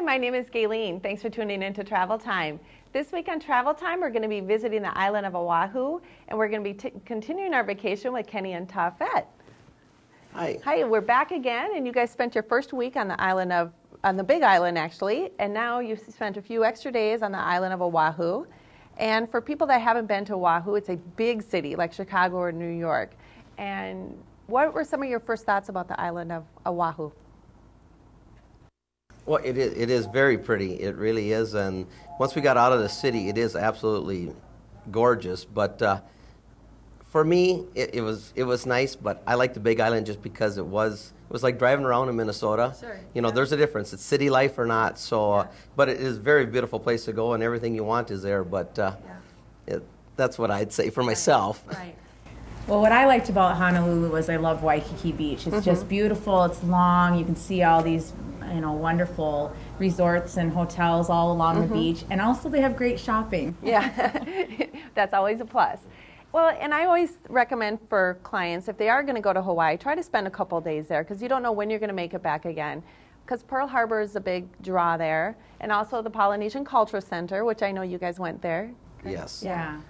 my name is Gaylene. Thanks for tuning in to Travel Time. This week on Travel Time, we're going to be visiting the island of Oahu, and we're going to be continuing our vacation with Kenny and Fetts. Hi. Hi, we're back again, and you guys spent your first week on the Big Island, actually, and now you've spent a few extra days on the island of Oahu. And for people that haven't been to Oahu, it's a big city like Chicago or New York. And what were some of your first thoughts about the island of Oahu? Well, it is very pretty. It really is. And once we got out of the city, it is absolutely gorgeous. But for me, it was nice. But I like the Big Island just because it was like driving around in Minnesota. Sure. You know, there's a difference. It's city life or not. So, but it is a very beautiful place to go, and everything you want is there. But that's what I'd say for myself. Right. Well, what I liked about Honolulu was I love Waikiki Beach. It's just beautiful. It's long. You can see all these, wonderful resorts and hotels all along the beach. And also they have great shopping. Yeah, that's always a plus. Well, and I always recommend for clients, if they are going to go to Hawaii, try to spend a couple days there because you don't know when you're going to make it back again. Because Pearl Harbor is a big draw there. And also the Polynesian Cultural Center, which I know you guys went there. Yes. Yeah.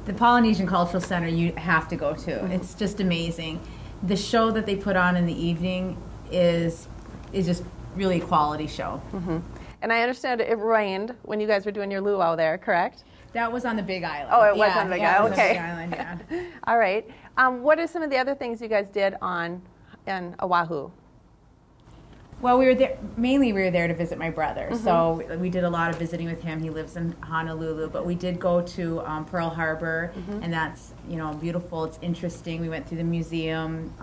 The Polynesian Cultural Center you have to go to. It's just amazing. The show that they put on in the evening is just really a quality show. And I understand it rained when you guys were doing your luau there, correct? That was on the Big Island. Oh, it was on the Big Island. Okay. Big Island, yeah. All right. What are some of the other things you guys did in Oahu? Well, we were there to visit my brother. So we did a lot of visiting with him. He lives in Honolulu, but we did go to Pearl Harbor, and that's beautiful. It's interesting. We went through the museum.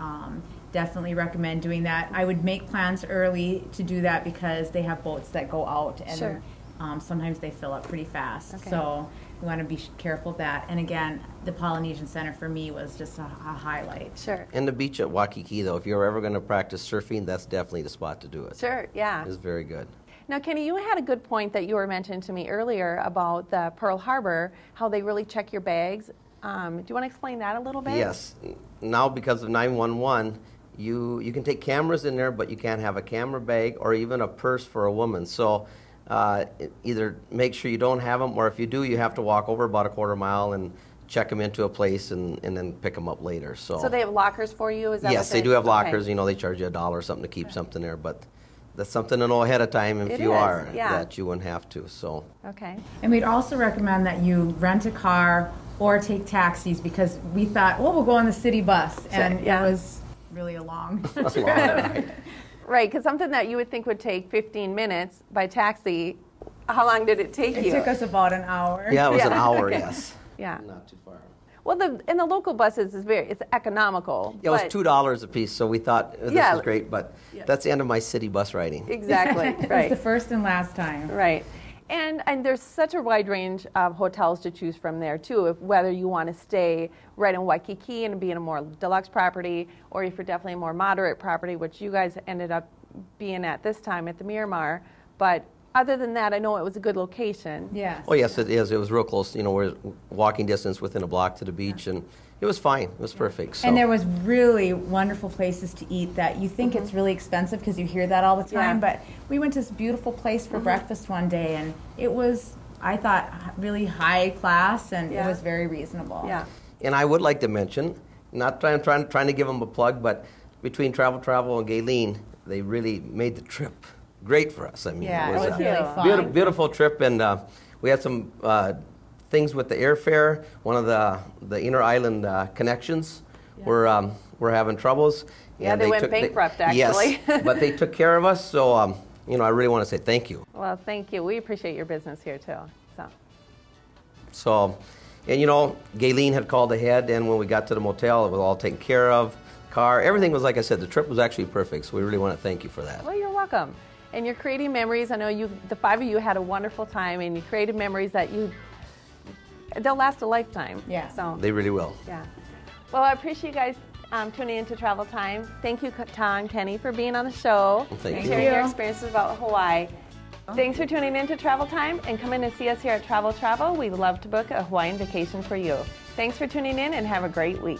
Definitely recommend doing that. I would make plans early to do that because they have boats that go out, and sometimes they fill up pretty fast. Okay. So we want to be careful of that. And again, the Polynesian Center for me was just a highlight. Sure. And the beach at Waikiki, though, if you're ever going to practice surfing, that's definitely the spot to do it. Sure, yeah. It's very good. Now, Kenny, you had a good point that you were mentioning to me earlier about the Pearl Harbor, how they really check your bags. Do you want to explain that a little bit? Yes. Now, because of 911, you can take cameras in there, but you can't have a camera bag or even a purse for a woman. So either make sure you don't have them, or if you do, you have to walk over about a quarter mile and check them into a place and then pick them up later. So they have lockers for you? Is that yes, what they do have lockers. Okay. They charge you $1 or something to keep something there, but that's something to know ahead of time if you are, that you wouldn't have to. So okay. And we'd also recommend that you rent a car or take taxis because we thought, well, we'll go on the city bus, and it was really a long trip. Right, because something that you would think would take 15 minutes by taxi, how long did it take you? It took us about an hour. Yeah, it was an hour, yes. Yeah. Not too far. Well, the local buses it's economical. Yeah, it was $2 a piece, so we thought this is great, but that's the end of my city bus riding. Exactly, right. It's the first and last time. Right. And there's such a wide range of hotels to choose from there, too, whether you want to stay right in Waikiki and be in a more deluxe property, or if you're definitely a more moderate property, which you guys ended up being at this time at the Miramar. But other than that, I know it was a good location. Yes. Oh, yes, it is. It was real close. We're walking distance within a block to the beach, and it was fine. It was perfect. So. And there was really wonderful places to eat that you think it's really expensive because you hear that all the time. But we went to this beautiful place for breakfast one day, and it was, I thought, really high class, and it was very reasonable. Yeah. And I would like to mention, not trying to give them a plug, but between Travel and Gaylene, they really made the trip great for us. I mean, it was was really fun. Beautiful trip, and we had some things with the airfare. One of the inner island connections were having troubles. Yeah, and they went bankrupt, actually. Yes, but they took care of us, so I really want to say thank you. Well, thank you. We appreciate your business here, too. So, and Gaylene had called ahead, and when we got to the motel, it was all taken care of. Car, everything was, like I said, the trip was actually perfect, so we really want to thank you for that. Well, you're welcome. And you're creating memories. I know the five of you had a wonderful time, and you created memories that they'll last a lifetime. Yeah. So they really will. Yeah. Well, I appreciate you guys tuning into Travel Time. Thank you, Tom and Kenny, for being on the show. Well, thank and you. sharing your experiences about Hawaii. Thanks for tuning in to Travel Time, and come in and see us here at Travel. We'd love to book a Hawaiian vacation for you. Thanks for tuning in, and have a great week.